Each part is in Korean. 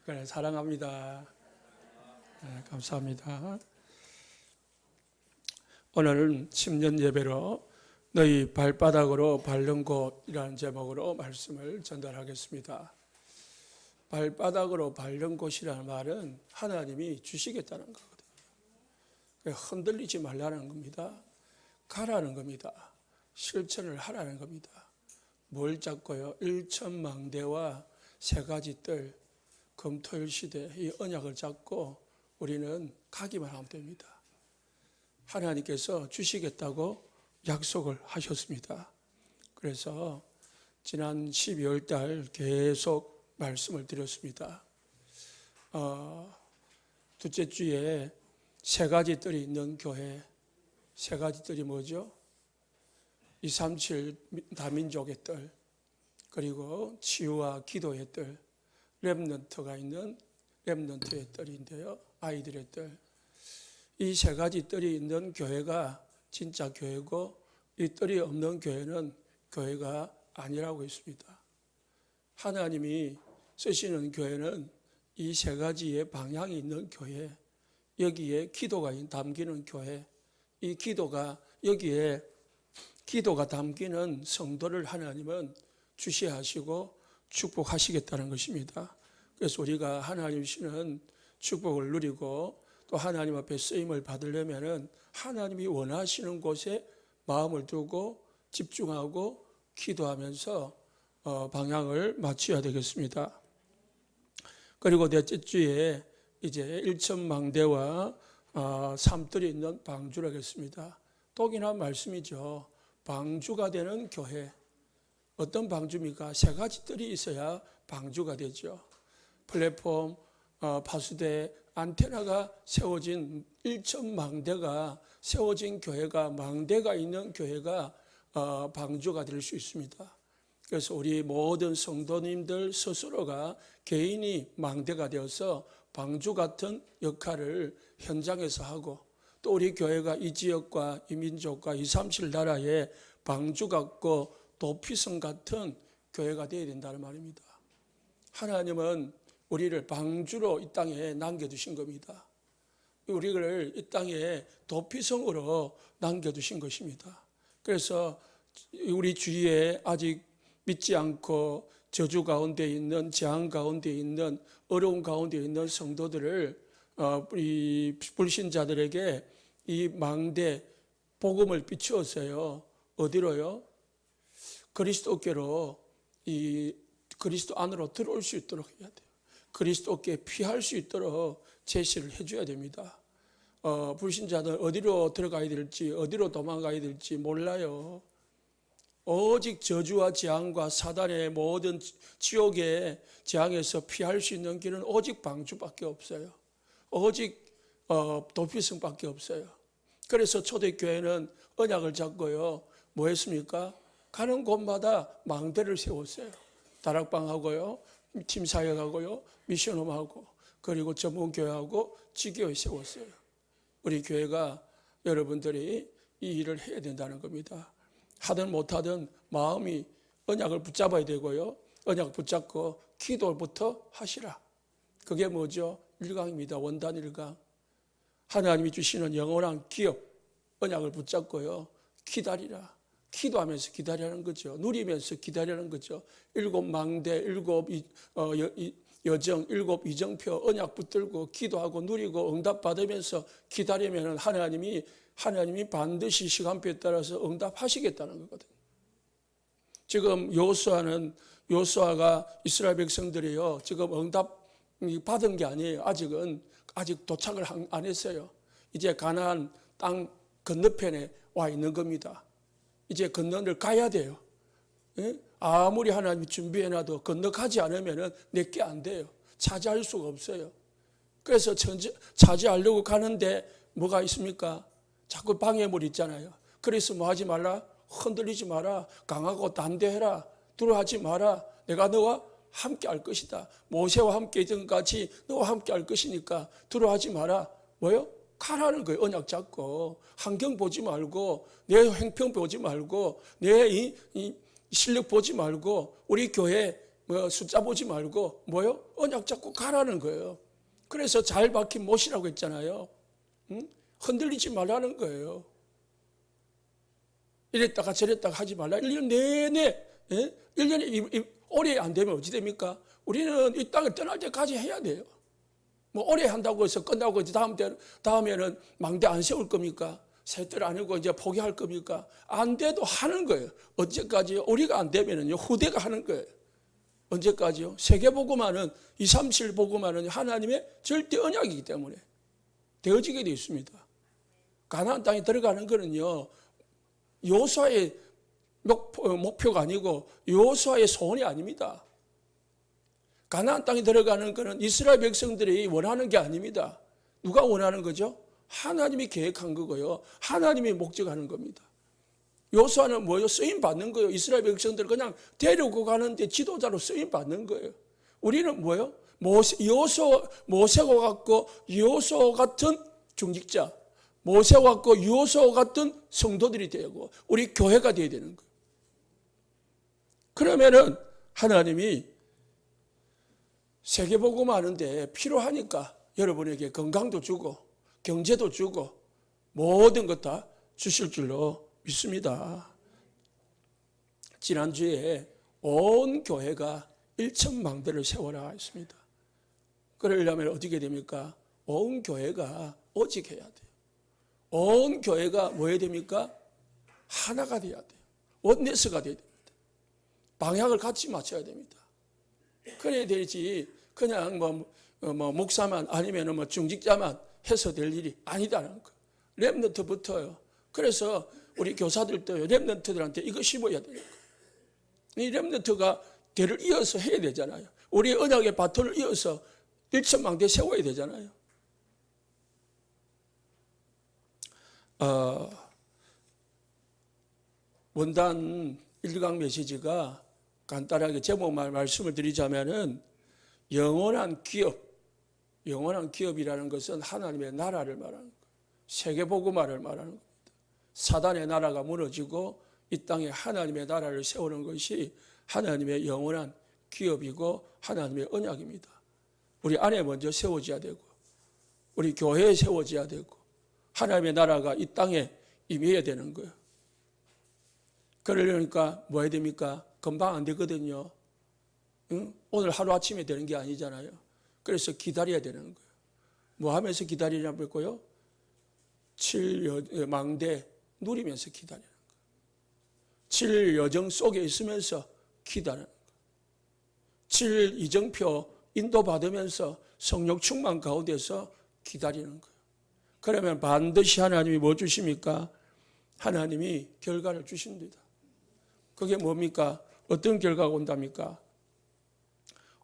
그래, 사랑합니다. 네, 감사합니다. 오늘은 10년 예배로 너희 발바닥으로 밟는 곳이라는 제목으로 말씀을 전달하겠습니다. 발바닥으로 밟는 곳이라는 말은 하나님이 주시겠다는 거거든요. 흔들리지 말라는 겁니다. 가라는 겁니다. 실천을 하라는 겁니다. 뭘 잡고요? 일천망대와 세 가지 뜰, 금토일 시대 이 언약을 잡고 우리는 가기만 하면 됩니다. 하나님께서 주시겠다고 약속을 하셨습니다. 그래서 지난 12월 달 계속 말씀을 드렸습니다. 둘째 주에 세 가지 뜰이 있는 교회, 세 가지 뜰이 뭐죠? 237 다민족의 뜰, 그리고 치유와 기도의 뜰, 렘넌트가 있는 렘넌트의 뜰인데요. 아이들의 뜰. 이 세 가지 뜰이 있는 교회가 진짜 교회고 이 뜰이 없는 교회는 교회가 아니라고 했습니다. 하나님이 쓰시는 교회는 이 세 가지의 방향이 있는 교회, 여기에 기도가 담기는 교회, 이 기도가 여기에 기도가 담기는 성도를 하나님은 주시하시고 축복하시겠다는 것입니다. 그래서 우리가 하나님 주시는 축복을 누리고 또 하나님 앞에 쓰임을 받으려면 하나님이 원하시는 곳에 마음을 두고 집중하고 기도하면서 방향을 맞춰야 되겠습니다. 그리고 넷째 주에 이제 일천망대와 삼뜰이 있는 방주라고 했습니다. 똑이나 말씀이죠. 방주가 되는 교회. 어떤 방주입니까? 세 가지 뜰이 있어야 방주가 되죠. 플랫폼, 파수대, 안테나가 세워진 일천망대가 세워진 교회가, 망대가 있는 교회가 방주가 될 수 있습니다. 그래서 우리 모든 성도님들 스스로가 개인이 망대가 되어서 방주 같은 역할을 현장에서 하고 또 우리 교회가 이 지역과 이 민족과 237 나라의 방주 같고 도피성 같은 교회가 되어야 된다는 말입니다. 하나님은 우리를 방주로 이 땅에 남겨두신 겁니다. 우리를 이 땅에 도피성으로 남겨두신 것입니다. 그래서 우리 주위에 아직 믿지 않고 저주 가운데 있는, 재앙 가운데 있는, 어려운 가운데 있는 성도들을 이 불신자들에게 이 망대 복음을 비추었어요. 어디로요? 그리스도께로 이 그리스도 안으로 들어올 수 있도록 해야 돼요. 그리스도께 피할 수 있도록 제시를 해줘야 됩니다. 불신자들 어디로 들어가야 될지 어디로 도망가야 될지 몰라요. 오직 저주와 재앙과 사단의 모든 지옥의 재앙에서 피할 수 있는 길은 오직 방주밖에 없어요. 오직 도피성밖에 없어요. 그래서 초대교회는 언약을 잡고요. 뭐 했습니까? 가는 곳마다 망대를 세웠어요. 다락방하고요, 팀사역하고요, 미션홈하고, 그리고 전문교회하고 지교회 세웠어요. 우리 교회가 여러분들이 이 일을 해야 된다는 겁니다. 하든 못하든 마음이 언약을 붙잡아야 되고요. 언약 붙잡고 기도부터 하시라. 그게 뭐죠? 1강입니다. 원단 1강. 하나님이 주시는 영원한 기업, 언약을 붙잡고요. 기다리라. 기도하면서 기다리라는 거죠. 누리면서 기다리라는 거죠. 7 망대, 7 여정, 7 이정표 언약 붙들고 기도하고 누리고 응답받으면서 기다리면 하나님이 반드시 시간표에 따라서 응답하시겠다는 거거든요. 지금 요수아가 이스라엘 백성들이요. 지금 응답 받은 게 아니에요. 아직 도착을 안 했어요. 이제 가나안 땅 건너편에 와 있는 겁니다. 이제 건너를 가야 돼요. 예? 아무리 하나님이 준비해놔도 건너가지 않으면 내게 안 돼요. 차지할 수가 없어요. 그래서 차지하려고 가는데 뭐가 있습니까? 자꾸 방해물 있잖아요. 그래서 뭐 하지 말라? 흔들리지 마라. 강하고 담대해라. 두려워하지 마라. 내가 너와 함께 할 것이다. 모세와 함께 있던 같이 너와 함께 할 것이니까 두려워하지 마라. 뭐요? 가라는 거예요. 언약 잡고 환경 보지 말고 내 형편 보지 말고 내 이 실력 보지 말고 우리 교회 뭐 숫자 보지 말고 뭐요? 언약 잡고 가라는 거예요. 그래서 잘 박힌 못이라고 했잖아요. 응? 흔들리지 말라는 거예요. 이랬다가 저랬다가 하지 말라. 1년 내내, 예? 1년이 올해 안 되면 어찌 됩니까? 우리는 이 땅을 떠날 때까지 해야 돼요. 뭐 올해 한다고 해서 끝나고 다음에는 망대 안 세울 겁니까? 새들 아니고 이제 포기할 겁니까? 안 돼도 하는 거예요. 언제까지요? 우리가 안 되면은요, 후대가 하는 거예요. 언제까지요? 세계복음화는 237 복음화는 하나님의 절대 언약이기 때문에 되어지게 되어 있습니다. 가나안 땅에 들어가는 거는요, 여호수아의 목표가 아니고 여호수아의 소원이 아닙니다. 가나안 땅에 들어가는 거는 이스라엘 백성들이 원하는 게 아닙니다. 누가 원하는 거죠? 하나님이 계획한 거고요. 하나님이 목적하는 겁니다. 여호수아는 뭐요? 쓰임 받는 거예요. 이스라엘 백성들을 그냥 데리고 가는데 지도자로 쓰임 받는 거예요. 우리는 뭐요? 모세와 같고 여호수아 같은 중직자, 모세와 같고 여호수아 같은 성도들이 되고 우리 교회가 되어야 되는 거예요. 그러면은 하나님이 세계복음 하는데 필요하니까 여러분에게 건강도 주고 경제도 주고 모든 것 다 주실 줄로 믿습니다. 지난주에 온 교회가 1,000망대를 세워라 했습니다. 그러려면 어떻게 됩니까? 온 교회가 오직 해야 돼요. 온 교회가 뭐 해야 됩니까? 하나가 돼야 돼요. 원네스가 돼야 됩니다. 방향을 같이 맞춰야 됩니다. 그래야 되지 그냥 목사만 아니면 뭐 중직자만 해서 될 일이 아니다는 거. 렘넌트부터요. 그래서 우리 교사들도 렘넌트들한테 이거 심어야 되는 거예요. 이 렘넌트가 대를 이어서 해야 되잖아요. 우리 언약의 바톤을 이어서 1,000망대 세워야 되잖아요. 원단 1강 메시지가 간단하게 제목만 말씀을 드리자면은 영원한 기업이라는 것은 하나님의 나라를 말하는 거예요. 세계복음화를 말하는 겁니다. 사단의 나라가 무너지고 이 땅에 하나님의 나라를 세우는 것이 하나님의 영원한 기업이고 하나님의 언약입니다. 우리 안에 먼저 세워져야 되고 우리 교회에 세워져야 되고 하나님의 나라가 이 땅에 임해야 되는 거예요. 그러려니까 뭐 해야 됩니까? 금방 안 되거든요. 응? 오늘 하루아침에 되는 게 아니잖아요. 그래서 기다려야 되는 거예요. 뭐 하면서 기다리냐고 했고요. 7망대 누리면서 기다리는 거예요. 7여정 속에 있으면서 기다리는 거예요. 7이정표 인도받으면서 성령 충만 가운데서 기다리는 거예요. 그러면 반드시 하나님이 뭐 주십니까? 하나님이 결과를 주십니다. 그게 뭡니까? 어떤 결과가 온답니까?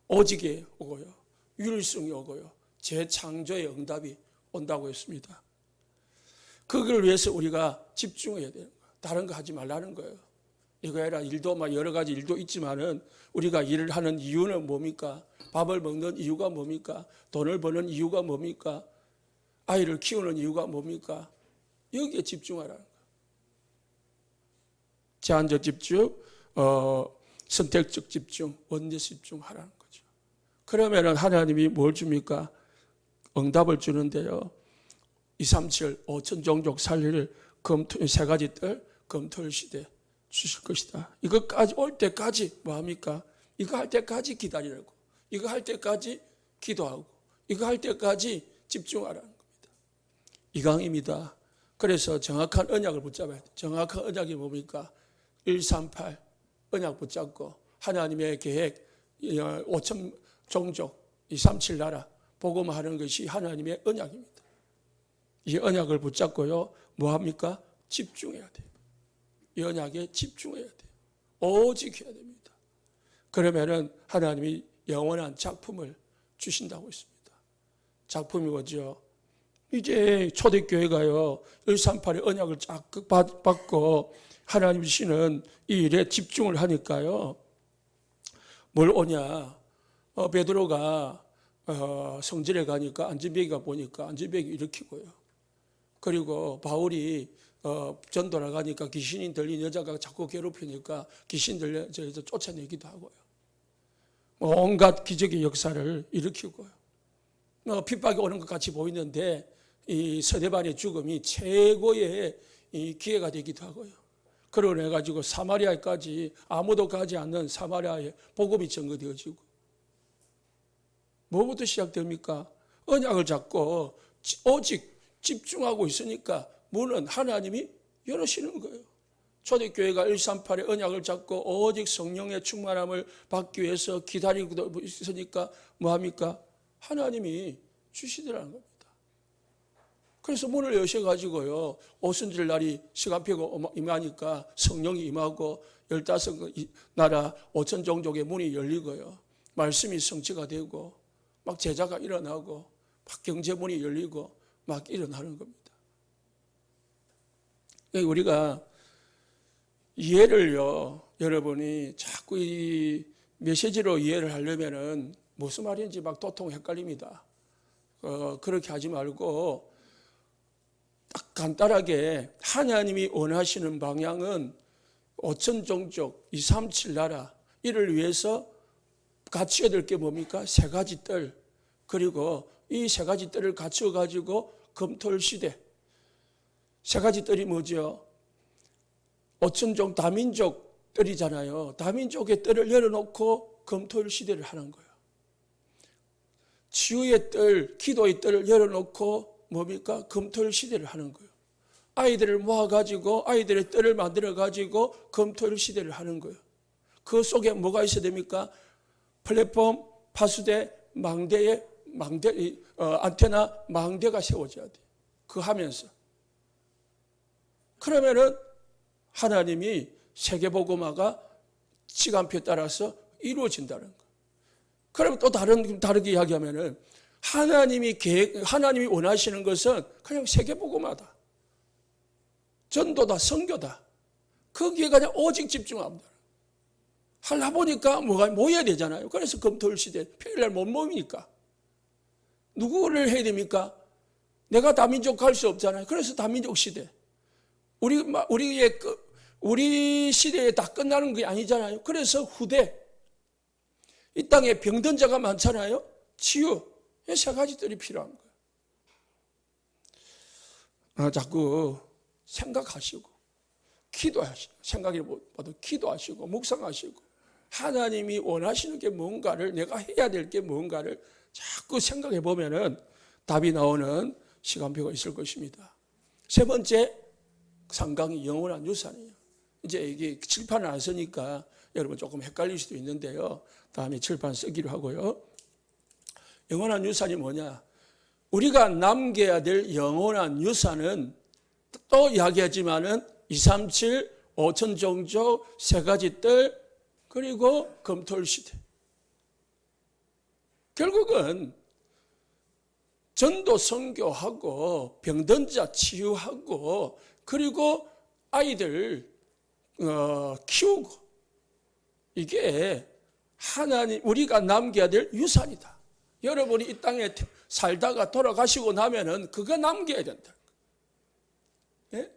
오직에 오고요. 율성이 오고요. 재창조의 응답이 온다고 했습니다. 그걸 위해서 우리가 집중해야 되는 거예요. 다른 거 하지 말라는 거예요. 이거 해라 일도 막 여러 가지 일도 있지만은 우리가 일을 하는 이유는 뭡니까? 밥을 먹는 이유가 뭡니까? 돈을 버는 이유가 뭡니까? 아이를 키우는 이유가 뭡니까? 여기에 집중하라는 거예요. 제한적 집중, 선택적 집중, 원내스 집중하라는 거죠. 그러면은 하나님이 뭘 줍니까? 응답을 주는데요. 237 5천 종족 살리를 세 가지 뜰 금토일 시대 주실 것이다. 이것까지 올 때까지 뭐 합니까? 이거 할 때까지 기다리라고. 이거 할 때까지 기도하고. 이거 할 때까지 집중하라는 겁니다. 이강입니다. 그래서 정확한 언약을 붙잡아야 돼요. 정확한 언약이 뭡니까? 138 언약 붙잡고 하나님의 계획 5천 종족 237 나라 복음하는 것이 하나님의 언약입니다. 이 언약을 붙잡고요. 뭐 합니까? 집중해야 돼요. 이 언약에 집중해야 돼요. 오직 해야 됩니다. 그러면은 하나님이 영원한 작품을 주신다고 했습니다. 작품이 뭐죠? 이제 초대교회가요. 138의 언약을 쫙 받고 하나님 주시는 이 일에 집중을 하니까요. 뭘 오냐? 베드로가 성전에 가니까 안전뱅이가 보니까 안전뱅이 일으키고요. 그리고 바울이 전도를 가니까 귀신이 들린 여자가 자꾸 괴롭히니까 귀신 들려 쫓아내기도 하고요. 온갖 기적의 역사를 일으키고요. 핍박이 오는 것 같이 보이는데 이 서대반의 죽음이 최고의 이 기회가 되기도 하고요. 그러고 가지고 사마리아까지 아무도 가지 않는 사마리아에 복음이 전거되어지고, 뭐부터 시작됩니까? 언약을 잡고 오직 집중하고 있으니까 문은 하나님이 열으시는 거예요. 초대교회가 138의 언약을 잡고 오직 성령의 충만함을 받기 위해서 기다리고 있으니까 뭐합니까? 하나님이 주시더라는 겁니다. 그래서 문을 여셔가지고요, 오순절 날이 시간표가 임하니까 성령이 임하고 15나라 5천 종족의 문이 열리고요, 말씀이 성취가 되고 막 제자가 일어나고 막 경제문이 열리고 막 일어나는 겁니다. 우리가 이해를요, 여러분이 자꾸 이 메시지로 이해를 하려면은 무슨 말인지 막 도통 헷갈립니다. 그렇게 하지 말고 딱 간단하게 하나님이 원하시는 방향은 5천 종족, 237 나라, 이를 위해서 갖춰야 될 게 뭡니까? 세 가지 뜰. 그리고 이 세 가지 뜰을 갖춰 가지고 검토할 시대. 세 가지 뜰이 뭐죠? 5천 종 다민족 뜰이잖아요. 다민족의 뜰을 열어놓고 검토할 시대를 하는 거예요. 치유의 뜰, 기도의 뜰을 열어놓고 뭡니까? 검토할 시대를 하는 거예요. 아이들을 모아가지고 아이들의 뜰을 만들어가지고 검토할 시대를 하는 거예요. 그 속에 뭐가 있어야 됩니까? 플랫폼, 파수대, 안테나, 망대가 세워져야 돼요. 그거 하면서. 그러면은 하나님이 세계복음화가 시간표에 따라서 이루어진다는 거예요. 그럼 또 다르게 이야기하면은 하나님이 원하시는 것은 그냥 세계복음화다, 전도다, 선교다. 거기에 그냥 오직 집중합니다. 하려 보니까 모여야 되잖아요. 그래서 검토일 시대, 평일날 못 모이니까 누구를 해야 됩니까? 내가 다민족 갈 수 없잖아요. 그래서 다민족 시대. 우리 시대에 다 끝나는 게 아니잖아요. 그래서 후대, 이 땅에 병든 자가 많잖아요. 치유, 이 세 가지 뜰이 필요한 거예요. 자꾸 생각하시고 기도하시고, 생각보다 기도하시고 묵상하시고, 하나님이 원하시는 게 뭔가를, 내가 해야 될 게 뭔가를 자꾸 생각해 보면은 답이 나오는 시간표가 있을 것입니다. 세 번째, 상강이 영원한 유산이에요. 이제 이게 칠판을 안 쓰니까 여러분 조금 헷갈릴 수도 있는데요. 다음에 칠판 쓰기로 하고요. 영원한 유산이 뭐냐? 우리가 남겨야 될 영원한 유산은 또 이야기하지만은 237, 5천 종족, 세 가지 뜰, 그리고 검토일 시대. 결국은 전도 선교하고 병든 자 치유하고 그리고 아이들 키우고, 이게 하나님 우리가 남겨야 될 유산이다. 여러분이 이 땅에 살다가 돌아가시고 나면은 그거 남겨야 된다. 예?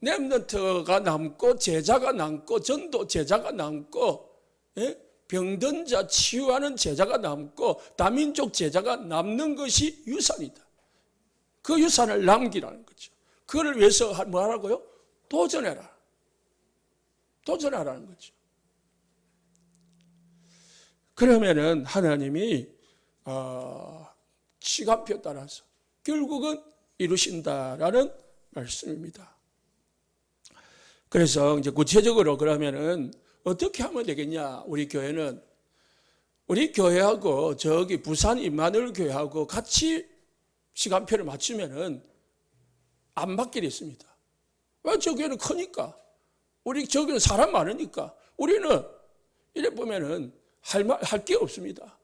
렘넌트가 남고 제자가 남고 전도 제자가 남고, 예? 병든 자 치유하는 제자가 남고 다민족 제자가 남는 것이 유산이다. 그 유산을 남기라는 거죠. 그걸 위해서 뭐 하라고요? 도전해라. 도전하라는 거죠. 그러면은 하나님이 시간표에 따라서 결국은 이루신다라는 말씀입니다. 그래서 이제 구체적으로 그러면은 어떻게 하면 되겠냐? 우리 교회하고 저기 부산 임마누엘 교회하고 같이 시간표를 맞추면은 안 맞게 됐습니다. 왜? 저 교회는 크니까. 우리 저기는 사람 많으니까. 우리는 이래 보면은 할 게 없습니다.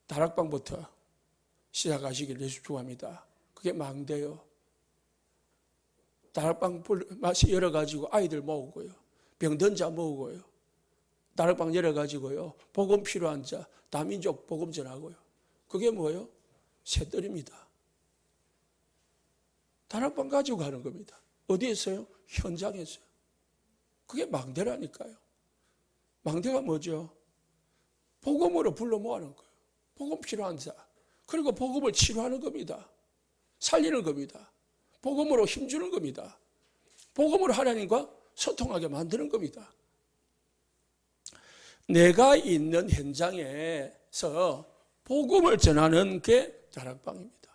다락방부터 시작하시길 예수 축원합니다. 그게 망대요. 다락방 맛이 열어가지고 아이들 모으고요, 병든 자 모으고요, 다락방 열어가지고요, 복음 필요한 자 다민족 복음 전하고요. 그게 뭐예요? 새뜰입니다. 다락방 가지고 가는 겁니다. 어디에서요? 현장에서요. 그게 망대라니까요. 망대가 뭐죠? 복음으로 불러 모으는 거예요. 복음 필요한 자. 그리고 복음을 치료하는 겁니다. 살리는 겁니다. 복음으로 힘주는 겁니다. 복음으로 하나님과 소통하게 만드는 겁니다. 내가 있는 현장에서 복음을 전하는 게 다락방입니다.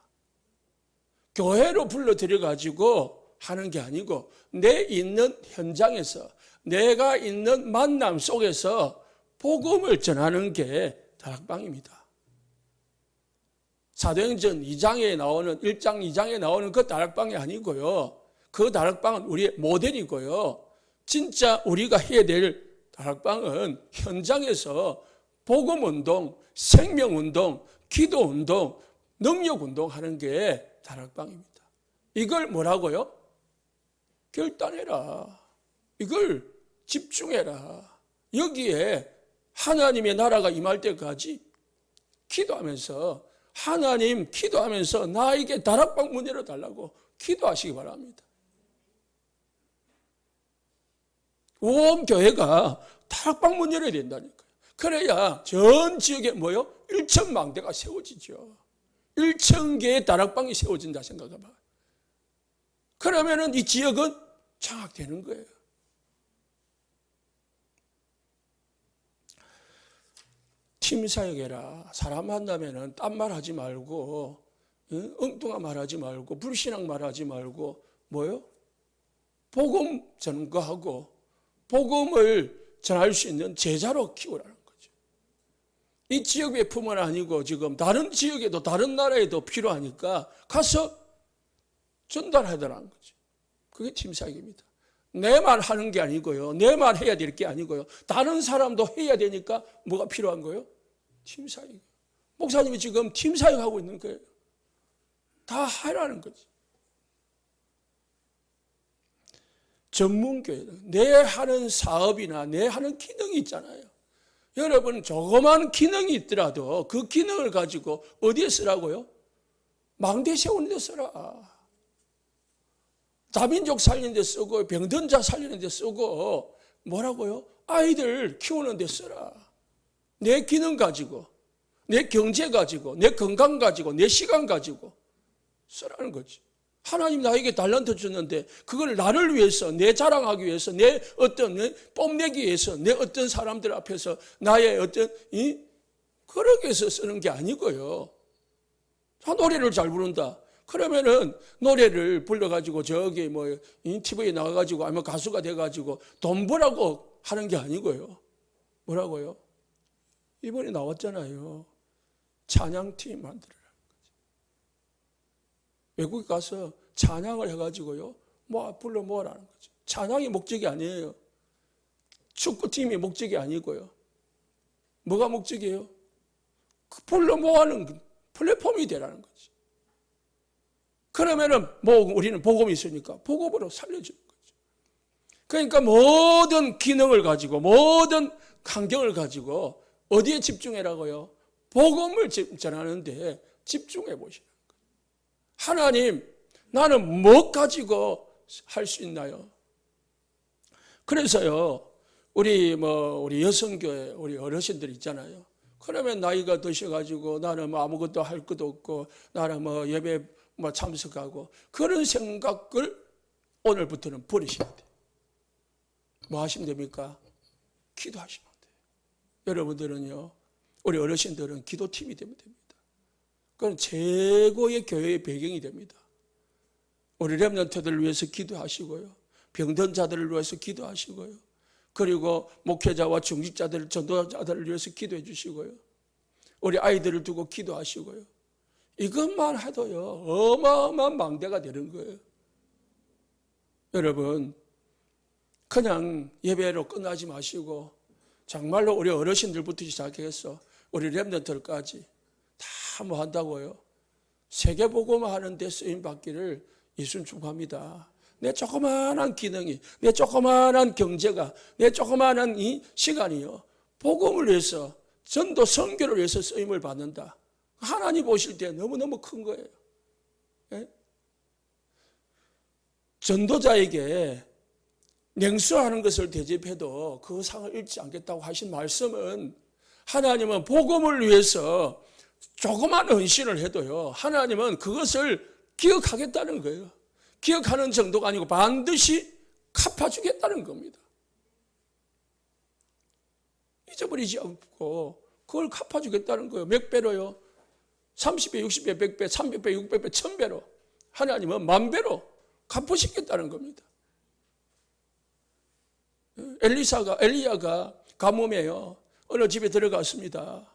교회로 불러들여가지고 하는 게 아니고 내 있는 현장에서 내가 있는 만남 속에서 복음을 전하는 게 다락방입니다. 사도행전 2장에 나오는 1장 2장에 나오는 그 다락방이 아니고요. 그 다락방은 우리의 모델이고요. 진짜 우리가 해야 될 다락방은 현장에서 복음운동, 생명운동, 기도운동, 능력운동 하는 게 다락방입니다. 이걸 뭐라고요? 결단해라. 이걸 집중해라. 여기에 하나님의 나라가 임할 때까지 기도하면서 하나님 기도하면서 나에게 다락방 문 열어달라고 기도하시기 바랍니다. 온 교회가 다락방 문 열어야 된다니까요. 그래야 전 지역에 뭐요? 1,000망대가 세워지죠. 1,000개의 다락방이 세워진다 생각해봐. 그러면은 이 지역은 장악되는 거예요. 팀 사역해라. 사람 만나면은 딴 말 하지 말고, 엉뚱한 말 하지 말고, 불신앙 말 하지 말고, 뭐요? 복음 전거하고, 복음을 전할 수 있는 제자로 키우라는 거죠. 이 지역뿐만 아니고 지금 다른 지역에도 다른 나라에도 필요하니까 가서 전달하더라는 거죠. 그게 팀 사역입니다. 내 말 하는 게 아니고요. 내 말 해야 될 게 아니고요. 다른 사람도 해야 되니까 뭐가 필요한 거예요? 팀 사역. 목사님이 지금 팀 사역하고 있는 거예요. 다 하라는 거지. 전문교회는 내 하는 사업이나 내 하는 기능이 있잖아요. 여러분 조그만 기능이 있더라도 그 기능을 가지고 어디에 쓰라고요? 망대 세우는 데 써라. 다민족 살리는 데 쓰고 병든 자 살리는 데 쓰고 뭐라고요? 아이들 키우는 데 써라. 내 기능 가지고 내 경제 가지고 내 건강 가지고 내 시간 가지고 쓰라는 거지. 하나님 나에게 달란트 줬는데 그걸 나를 위해서 내 자랑하기 위해서 내 어떤 뽐내기 위해서 내 어떤 사람들 앞에서 나의 어떤 그러기 위해서 쓰는 게 아니고요. 노래를 잘 부른다. 그러면은 노래를 불러가지고 저기 뭐 TV에 나가가지고 아니면 가수가 돼가지고 돈 벌라고 하는 게 아니고요. 뭐라고요? 이번에 나왔잖아요. 찬양팀 만들어라. 외국에 가서 찬양을 해가지고요. 뭐 불러 모으라는 거죠. 찬양이 목적이 아니에요. 축구팀이 목적이 아니고요. 뭐가 목적이에요? 그 불러 모으는 플랫폼이 되라는 거죠. 그러면은 뭐 우리는 복음이 있으니까 복음으로 살려주는 거죠. 그러니까 모든 기능을 가지고 모든 환경을 가지고 어디에 집중해라고요? 복음을 전하는데 집중해 보시라는 거예요. 하나님, 나는 뭐 가지고 할 수 있나요? 그래서요, 우리 여성교회, 우리 어르신들 있잖아요. 그러면 나이가 드셔가지고 나는 뭐 아무것도 할 것도 없고 나는 뭐 예배 참석하고 그런 생각을 오늘부터는 버리셔야 돼요. 뭐 하시면 됩니까? 기도하시면 돼요. 여러분들은요, 우리 어르신들은 기도팀이 되면 됩니다. 그건 최고의 교회의 배경이 됩니다. 우리 렘넌트들을 위해서 기도하시고요. 병든 자들을 위해서 기도하시고요. 그리고 목회자와 중직자들, 전도자들을 위해서 기도해 주시고요. 우리 아이들을 두고 기도하시고요. 이것만 해도요, 어마어마한 망대가 되는 거예요. 여러분, 그냥 예배로 끝나지 마시고 정말로 우리 어르신들부터 시작해서 우리 렘넌트들까지 다 뭐 한다고요? 세계복음화 하는 데 쓰임 받기를 예수님 축복합니다. 내 조그마한 기능이, 내 조그마한 경제가, 내 조그마한 이 시간이요, 복음을 위해서, 전도 선교를 위해서 쓰임을 받는다. 하나님 보실 때 너무너무 큰 거예요. 예? 전도자에게 냉수하는 것을 대접해도 그 상을 잃지 않겠다고 하신 말씀은 하나님은 복음을 위해서 조그만 헌신을 해도요, 하나님은 그것을 기억하겠다는 거예요. 기억하는 정도가 아니고 반드시 갚아주겠다는 겁니다. 잊어버리지 않고 그걸 갚아주겠다는 거예요. 몇 배로요? 30배, 60배, 100배, 300배, 600배, 1000배로. 하나님은 10,000배로 갚으시겠다는 겁니다. 엘리야가 가뭄에요, 어느 집에 들어갔습니다.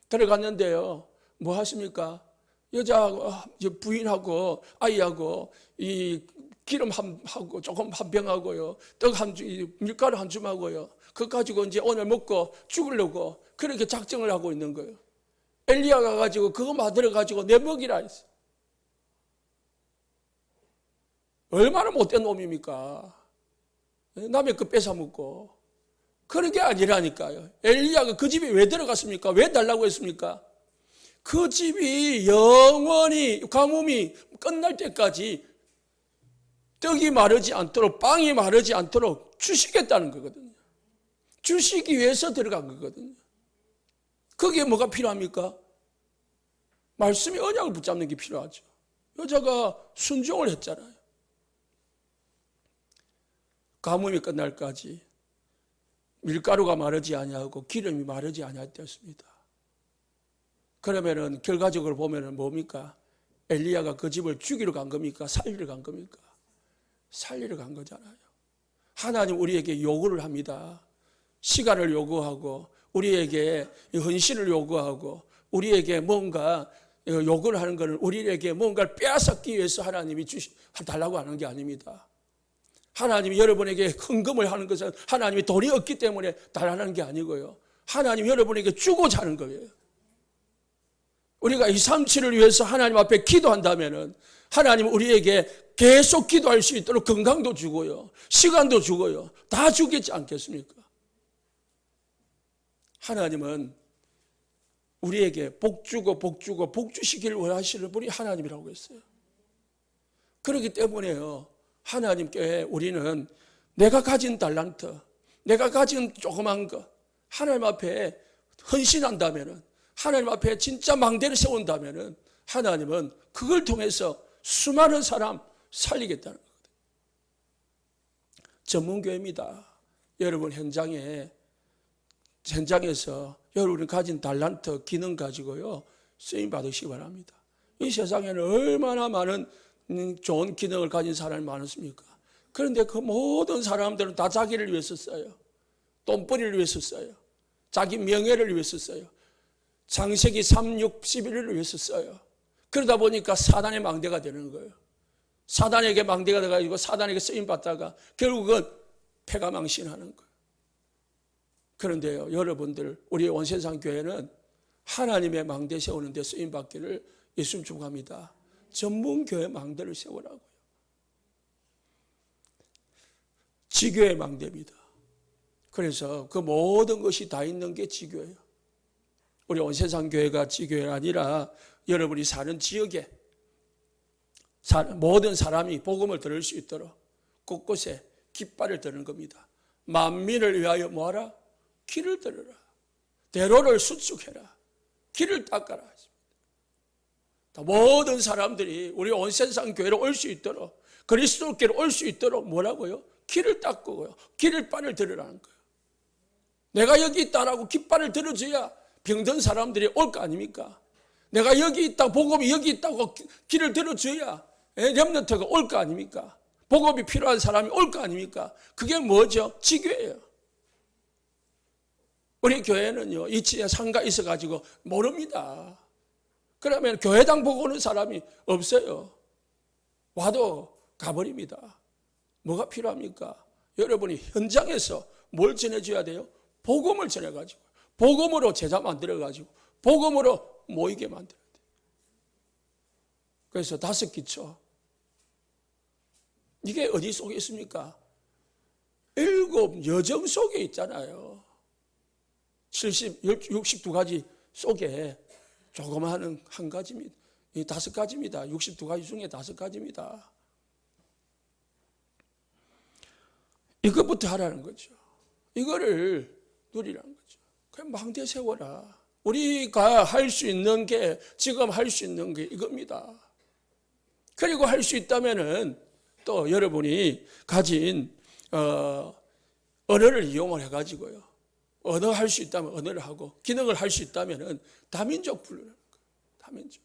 들어갔는데요, 뭐 하십니까? 여자하고 부인하고 아이하고 이 기름 하고 조금 한 병하고요, 떡 한 줌, 밀가루 한 줌하고요, 그거 가지고 이제 오늘 먹고 죽으려고 그렇게 작정을 하고 있는 거예요. 엘리야가 가지고 그거 만들어 가지고 내 먹이라 했어. 얼마나 못된 놈입니까? 남의 거 뺏어 먹고. 그런 게 아니라니까요. 엘리야가 그 집에 왜 들어갔습니까? 왜 달라고 했습니까? 그 집이 영원히 가뭄이 끝날 때까지 떡이 마르지 않도록, 빵이 마르지 않도록 주시겠다는 거거든요. 주시기 위해서 들어간 거거든요. 거기에 뭐가 필요합니까? 말씀의 언약을 붙잡는 게 필요하죠. 여자가 순종을 했잖아요. 가뭄이 끝날까지 밀가루가 마르지 아니하고 기름이 마르지 아니하였습니다. 그러면은 결과적으로 보면은 뭡니까? 엘리야가 그 집을 죽이러 간 겁니까? 살리러 간 겁니까? 살리러 간 거잖아요. 하나님 우리에게 요구를 합니다. 시간을 요구하고 우리에게 헌신을 요구하고 우리에게 뭔가 요구를 하는 것은 우리에게 뭔가를 빼앗기 위해서 하나님이 달라고 하는 게 아닙니다. 하나님이 여러분에게 헌금을 하는 것은 하나님이 돈이 없기 때문에 달라는 게 아니고요, 하나님이 여러분에게 주고자 하는 거예요. 우리가 237을 위해서 하나님 앞에 기도한다면은 하나님은 우리에게 계속 기도할 수 있도록 건강도 주고요, 시간도 주고요, 다 주겠지 않겠습니까? 하나님은 우리에게 복 주고 복 주고 복 주시기를 원하시는 분이 하나님이라고 했어요. 그렇기 때문에요, 하나님께 우리는 내가 가진 달란트, 내가 가진 조그만 거 하나님 앞에 헌신한다면은, 하나님 앞에 진짜 망대를 세운다면은 하나님은 그걸 통해서 수많은 사람 살리겠다는 거거든요. 전문교회입니다. 여러분 현장에서 여러분이 가진 달란트, 기능 가지고요, 쓰임 받으시기 바랍니다. 이 세상에는 얼마나 많은 좋은 기능을 가진 사람이 많습니까? 그런데 그 모든 사람들은 다 자기를 위해서 써요. 돈벌이를 위해서 써요. 자기 명예를 위해서 써요. 창세기 3, 6, 11을 위해서 써요. 그러다 보니까 사단의 망대가 되는 거예요. 사단에게 망대가 돼가지고 사단에게 쓰임받다가 결국은 패가 망신하는 거예요. 그런데요, 여러분들, 우리 온세상 교회는 하나님의 망대 세우는 데 쓰임받기를 예수님 축복합니다. 전문교회 망대를 세우라고요. 지교의 망대입니다. 그래서 그 모든 것이 다 있는 게 지교예요. 우리 온세상 교회가 지교회가 아니라 여러분이 사는 지역에 모든 사람이 복음을 들을 수 있도록 곳곳에 깃발을 드는 겁니다. 만민을 위하여 뭐하라? 길을 들으라. 대로를 수축해라. 길을 닦아라. 모든 사람들이 우리 온세상 교회로 올 수 있도록, 그리스도께로 올 수 있도록 뭐라고요? 길을 닦고요, 길을발을 들으라는 거예요. 내가 여기 있다라고 깃발을 들어줘야 병든 사람들이 올 거 아닙니까? 내가 여기 있다, 복음이 여기 있다고 길을 들어줘야 렘넌트가 올 거 아닙니까? 복음이 필요한 사람이 올 거 아닙니까? 그게 뭐죠? 지교예요. 우리 교회는요, 이치에 상가 있어가지고 모릅니다. 그러면 교회당 보고 오는 사람이 없어요. 와도 가버립니다. 뭐가 필요합니까? 여러분이 현장에서 뭘 전해줘야 돼요? 복음을 전해가지고, 복음으로 제자 만들어가지고, 복음으로 모이게 만들어야 돼요. 그래서 5기초. 이게 어디 속에 있습니까? 7 여정 속에 있잖아요. 62가지 속에 조그마한 한 가지입니다. 이 5가지입니다. 62가지 중에 5가지입니다. 이것부터 하라는 거죠. 이거를 누리라는 거죠. 그럼 망대 세워라. 우리가 할 수 있는 게, 지금 할 수 있는 게 이겁니다. 그리고 할 수 있다면은 또 여러분이 가진 언어를 이용을 해가지고요. 언어 할 수 있다면 언어를 하고, 기능을 할 수 있다면은 다민족 부르는 거예요. 다민족.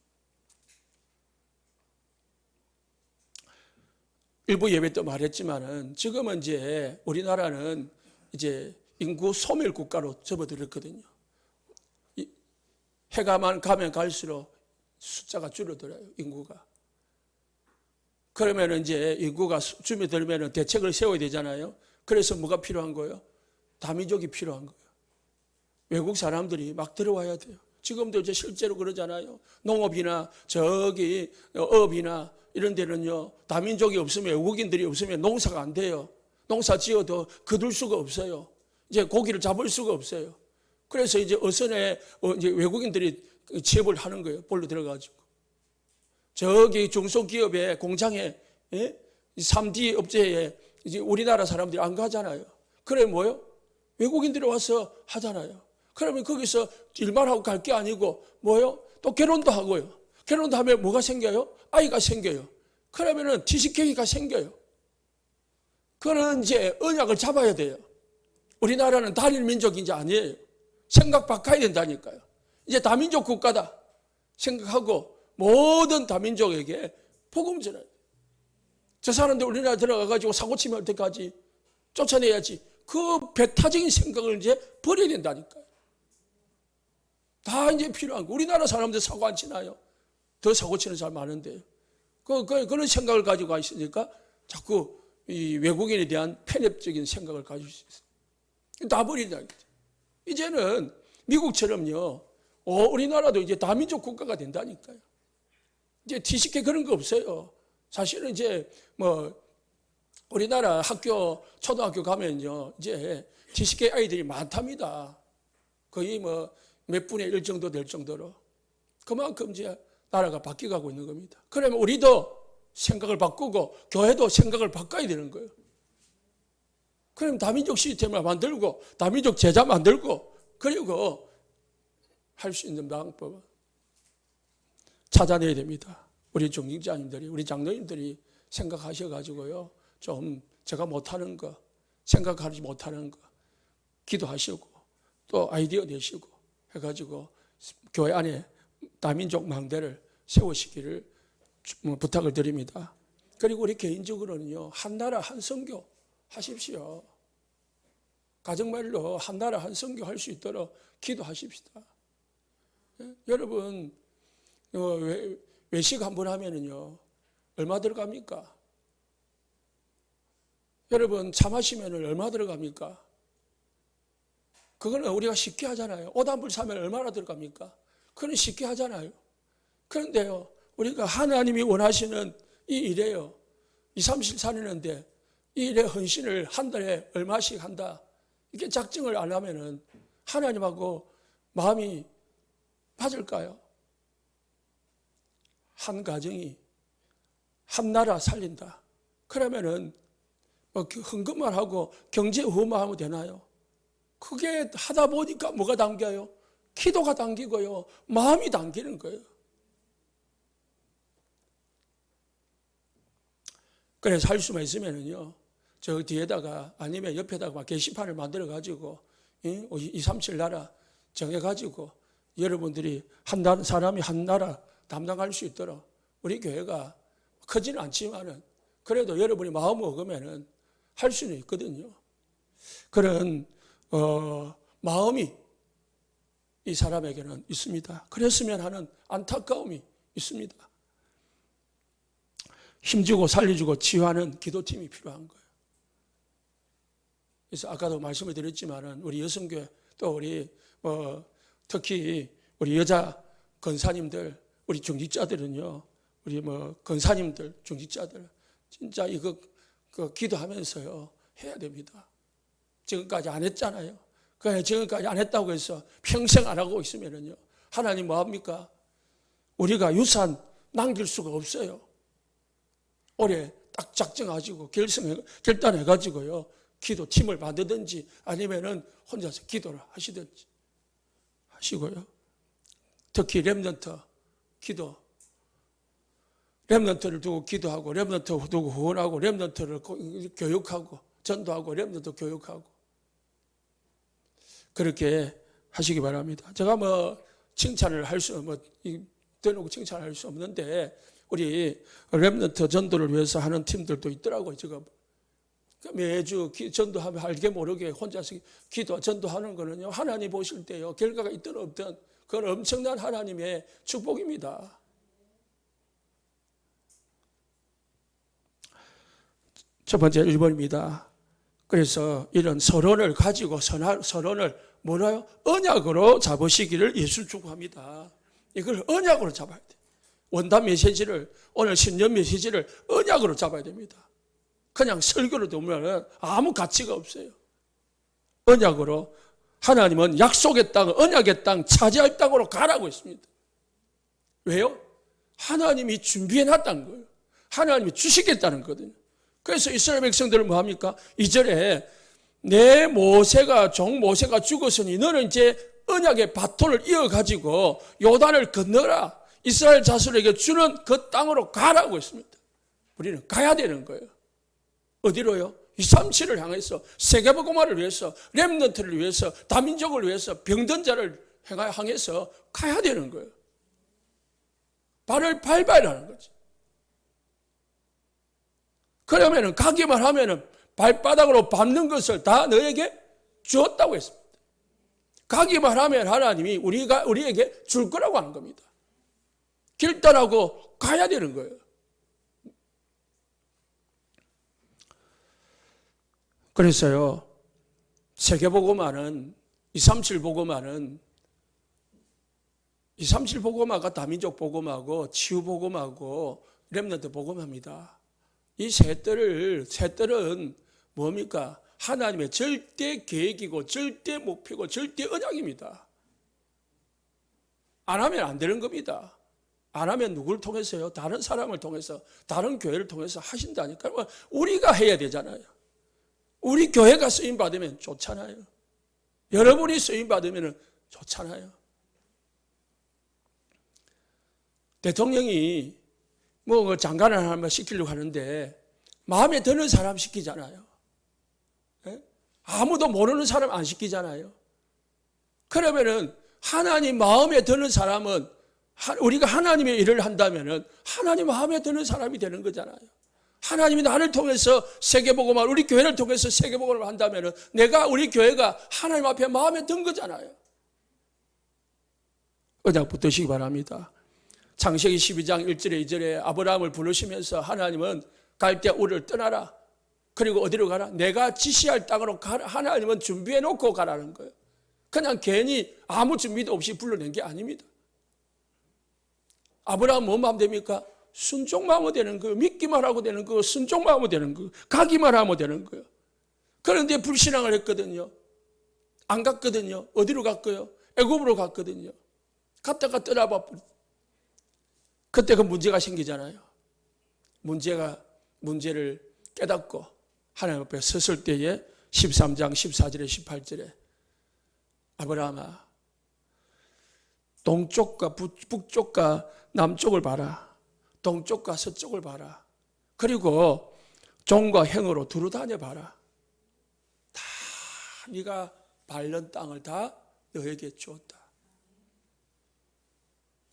일부 예배 때 말했지만은 지금은 이제 우리나라는 이제 인구 소멸 국가로 접어들었거든요. 해가만 가면 갈수록 숫자가 줄어들어요, 인구가. 그러면 이제 인구가 줄어들면 대책을 세워야 되잖아요. 그래서 뭐가 필요한 거예요? 다민족이 필요한 거예요. 외국 사람들이 막 들어와야 돼요. 지금도 이제 실제로 그러잖아요. 농업이나 저기 업이나 이런 데는요, 다민족이 없으면, 외국인들이 없으면 농사가 안 돼요. 농사 지어도 거둘 수가 없어요. 이제 고기를 잡을 수가 없어요. 그래서 이제 어선에 이제 외국인들이 취업을 하는 거예요. 볼로 들어가지고. 저기 중소기업의 공장에, 3D 업체에 이제 우리나라 사람들이 안 가잖아요. 그래 뭐요? 외국인들이 와서 하잖아요. 그러면 거기서 일만 하고 갈 게 아니고 뭐요? 또 결혼도 하고요. 결혼도 하면 뭐가 생겨요? 아이가 생겨요. 그러면은 TCK가 생겨요. 그런 이제 언약을 잡아야 돼요. 우리나라는 단일 민족이 이제 아니에요. 생각 바꿔야 된다니까요. 이제 다민족 국가다 생각하고 모든 다민족에게 복음 전해야 돼요. 저 사람들 우리나라 들어가가지고 사고 치면 어떡하지? 쫓아내야지. 그 배타적인 생각을 이제 버려야 된다니까요. 다 이제 필요한 거. 우리나라 사람들 사고 안 치나요? 더 사고 치는 사람 많은데요. 그런 생각을 가지고 있으니까 자꾸 이 외국인에 대한 편협적인 생각을 가질 수 있어요. 다 버리자. 이제는 미국처럼요, 우리나라도 이제 다민족 국가가 된다니까요. 이제 TCK 그런 거 없어요. 사실은 이제 뭐 우리나라 학교, 초등학교 가면요, 이제 TCK 아이들이 많답니다. 거의 뭐 몇 분의 1 정도 될 정도로. 그만큼 이제 나라가 바뀌어가고 있는 겁니다. 그러면 우리도 생각을 바꾸고 교회도 생각을 바꿔야 되는 거예요. 그럼 다민족 시스템을 만들고 다민족 제자 만들고 그리고 할 수 있는 방법을 찾아내야 됩니다. 우리 중직자님들이, 우리 장로님들이 생각하셔가지고요, 좀 제가 못하는 거, 생각하지 못하는 거 기도하시고 또 아이디어 내시고 해가지고 교회 안에 다민족 망대를 세우시기를 부탁을 드립니다. 그리고 우리 개인적으로는요, 한 나라 한 선교 하십시오. 가정말로 한 나라 한 선교 할 수 있도록 기도하십시다. 여러분 외식 한번 하면은요 얼마 들어갑니까? 여러분 차 마시면 얼마 들어갑니까? 그거는 우리가 쉽게 하잖아요. 옷 한 벌 사면 얼마나 들어갑니까? 그건 쉽게 하잖아요. 그런데요, 우리가 하나님이 원하시는 이 일에요, 2, 3일 사는데 이 일에 헌신을 한 달에 얼마씩 한다, 이게 작정을 안 하면은 하나님하고 마음이 맞을까요? 한 가정이 한 나라 살린다. 그러면은 뭐 헌금만 하고 경제 후원만 하면 되나요? 그게 하다 보니까 뭐가 당겨요? 기도가 당기고요, 마음이 당기는 거예요. 그래서 할 수만 있으면은요, 저 뒤에다가 아니면 옆에다가 막 게시판을 만들어 가지고 2, 3, 7 나라 정해 가지고 여러분들이 사람이 한 나라 담당할 수 있도록, 우리 교회가 크지는 않지만은 그래도 여러분이 마음 먹으면은 할 수는 있거든요. 그런 마음이 이 사람에게는 있습니다. 그랬으면 하는 안타까움이 있습니다. 힘주고 살려주고 치유하는 기도팀이 필요한 거예요. 그래서 아까도 말씀을 드렸지만은 우리 여성교회 또 우리 특히 우리 여자 권사님들, 우리 중직자들은요, 우리 권사님들, 중직자들 진짜 이거 기도하면서요 해야 됩니다. 지금까지 안 했잖아요. 그래 지금까지 안 했다고 해서 평생 안 하고 있으면은요, 하나님 뭐 합니까? 우리가 유산 남길 수가 없어요. 올해 딱 작정하시고 결단해가지고요, 기도팀을 만들든지 아니면은 혼자서 기도를 하시든지. 하시고요. 특히 렘넌트 기도, 렘넌트를 두고 기도하고, 렘넌트 두고 후원하고, 렘넌트를 교육하고, 전도하고, 렘넌트 교육하고, 그렇게 하시기 바랍니다. 제가 칭찬을 할 수, 대놓고 칭찬을 할 수 없는데, 우리 렘넌트 전도를 위해서 하는 팀들도 있더라고요, 지금. 매주 전도하면 알게 모르게 혼자서 기도, 전도하는 거는요, 하나님 보실 때요, 결과가 있든 없든, 그건 엄청난 하나님의 축복입니다. 첫 번째 1번입니다. 그래서 이런 서론을 가지고 서론을 뭐라요? 언약으로 잡으시기를 예수 축복합니다. 이걸 언약으로 잡아야 돼요. 원단 메시지를, 오늘 신년 메시지를 언약으로 잡아야 됩니다. 그냥 설교로 두면 아무 가치가 없어요. 언약으로. 하나님은 약속의 땅, 언약의 땅, 차지할 땅으로 가라고 했습니다. 왜요? 하나님이 준비해 놨다는 거예요. 하나님이 주시겠다는 거거든요. 그래서 이스라엘 백성들은 뭐합니까? 2절에 내 종 모세가 죽었으니 너는 이제 언약의 바톤을 이어가지고 요단을 건너라. 이스라엘 자손에게 주는 그 땅으로 가라고 했습니다. 우리는 가야 되는 거예요. 어디로요? 237을 향해서, 세계복음화를 위해서, 렘넌트를 위해서, 다민족을 위해서, 병든 자를 향해서 가야 되는 거예요. 발을 밟아야 하는 거죠. 그러면은 가기만 하면은 발바닥으로 밟는 것을 다 너에게 주었다고 했습니다. 가기만 하면 하나님이 우리에게 줄 거라고 하는 겁니다. 길 따라고 가야 되는 거예요. 그래서요, 세계복음화는 237 복음화는 237 복음화가 다민족 복음화고 치유 복음화고 렘넌트 복음화입니다. 이 세 뜰은 뭡니까? 하나님의 절대 계획이고 절대 목표고 절대 언약입니다. 안 하면 안 되는 겁니다. 안 하면 누굴 통해서요? 다른 사람을 통해서, 다른 교회를 통해서 하신다니까. 우리가 해야 되잖아요. 우리 교회가 쓰임 받으면 좋잖아요. 여러분이 쓰임 받으면 좋잖아요. 대통령이 장관을 하나 시키려고 하는데 마음에 드는 사람 시키잖아요. 예? 아무도 모르는 사람 안 시키잖아요. 그러면은 하나님 마음에 드는 사람은 우리가 하나님의 일을 한다면은 하나님 마음에 드는 사람이 되는 거잖아요. 하나님이 나를 통해서 세계복음을, 우리 교회를 통해서 세계복음을 한다면은 우리 교회가 하나님 앞에 마음에 든 거잖아요. 언약 붙드시기 바랍니다. 창세기 12장 1절에 2절에 아브라함을 부르시면서 하나님은 갈대 우를 떠나라. 그리고 어디로 가라? 내가 지시할 땅으로 가라. 하나님은 준비해 놓고 가라는 거예요. 그냥 괜히 아무 준비도 없이 불러낸 게 아닙니다. 아브라함 뭔 마음 됩니까? 순종만 하면 되는 거예요. 믿기만 하고 되는 거예요. 순종만 하면 되는 거예요. 가기만 하면 되는 거예요. 그런데 불신앙을 했거든요. 안 갔거든요. 어디로 갔고요? 애굽으로 갔거든요. 갔다가 떠나봐. 그때 그 문제가 생기잖아요. 문제를 깨닫고 하나님 앞에 섰을 때에 13장 14절에 18절에 아브라함아, 동쪽과 북쪽과 남쪽을 봐라. 동쪽과 서쪽을 봐라. 그리고 종과 행으로 두루 다녀봐라. 다 네가 밟는 땅을 다 너에게 주었다.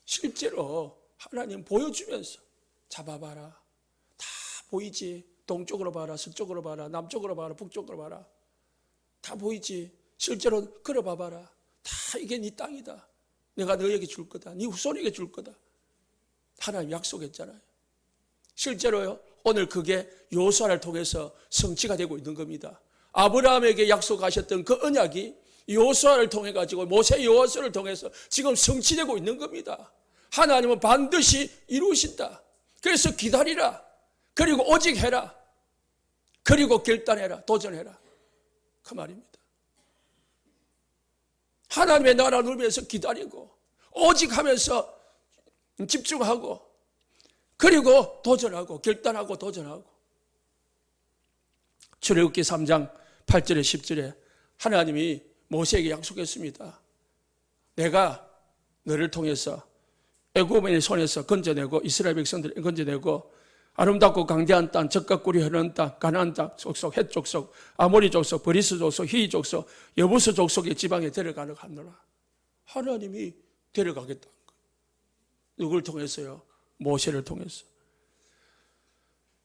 실제로 하나님 보여주면서 잡아봐라. 다 보이지. 동쪽으로 봐라. 서쪽으로 봐라. 남쪽으로 봐라. 북쪽으로 봐라. 다 보이지. 실제로 걸어봐봐라. 다 이게 네 땅이다. 내가 너에게 줄 거다. 네 후손에게 줄 거다. 하나님 약속했잖아요. 실제로요, 오늘 그게 여호수아를 통해서 성취가 되고 있는 겁니다. 아브라함에게 약속하셨던 그 언약이 여호수아를 통해 가지고 모세 여호수아를 통해서 지금 성취되고 있는 겁니다. 하나님은 반드시 이루신다. 그래서 기다리라. 그리고 오직 해라. 그리고 결단해라. 도전해라. 그 말입니다. 하나님의 나라 누리면서 기다리고 오직 하면서 집중하고 그리고 도전하고 결단하고 도전하고. 출애굽기 3장 8절에 10절에 하나님이 모세에게 약속했습니다. 내가 너를 통해서 애굽인의 손에서 건져내고 이스라엘 백성들을 건져내고 아름답고 강대한 땅, 젖과 꿀이 흐르는 땅, 가나안 땅 족속, 헷 족속, 아모리 족속, 브리스 족속, 히위 족속, 여부스 족속의 지방에 데려가려 하노라. 하나님이 데려가겠다는 거예요. 누굴 통해서요? 모세를 통해서.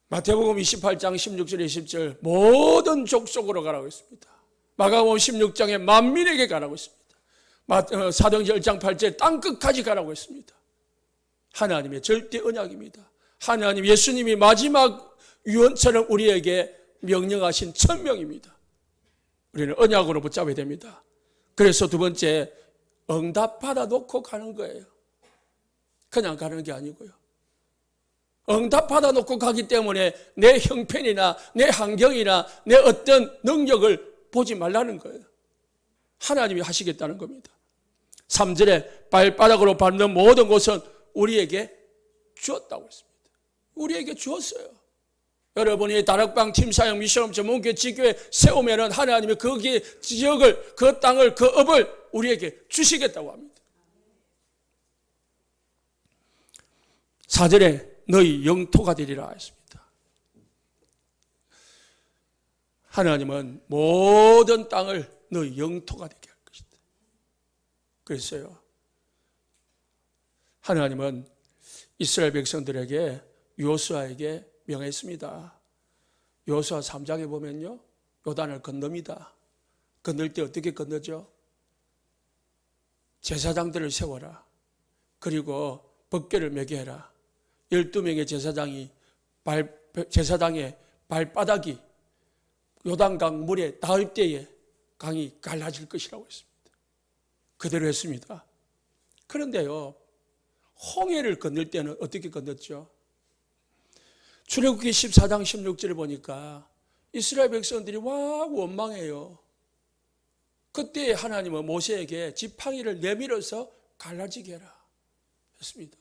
마태복음 28장 16절 20절 모든 족속으로 가라고 했습니다. 마가복음 16장에 만민에게 가라고 했습니다. 사도행전 1장 8절 땅끝까지 가라고 했습니다. 하나님의 절대 언약입니다. 하나님 예수님이 마지막 유언처럼 우리에게 명령하신 천명입니다. 우리는 언약으로 붙잡아야 됩니다. 그래서 두 번째, 응답받아 놓고 가는 거예요. 그냥 가는 게 아니고요. 응답받아 놓고 가기 때문에 내 형편이나 내 환경이나 내 어떤 능력을 보지 말라는 거예요. 하나님이 하시겠다는 겁니다. 3절에 발바닥으로 밟는 모든 것은 우리에게 주었다고 했습니다. 우리에게 주었어요. 여러분이 다락방, 팀사역, 미션홈, 전문교회, 지교회 세우면은 하나님이 거기에 지역을, 그 땅을, 그 업을 우리에게 주시겠다고 합니다. 4절에 너희 영토가 되리라 했습니다. 하나님은 모든 땅을 너희 영토가 되게 할 것이다. 그랬어요. 하나님은 이스라엘 백성들에게 여호수아에게 명했습니다. 여호수아 3장에 보면요, 요단을 건넙니다. 건널 때 어떻게 건너죠? 제사장들을 세워라. 그리고 법궤를 매게 해라. 12명의 제사장의 발바닥이 요단강 물에 닿을 때에 강이 갈라질 것이라고 했습니다. 그대로 했습니다. 그런데요, 홍해를 건널 때는 어떻게 건넜죠? 출애굽기 14장 16절을 보니까 이스라엘 백성들이 막 원망해요. 그때 하나님은 모세에게 지팡이를 내밀어서 갈라지게 해라 했습니다.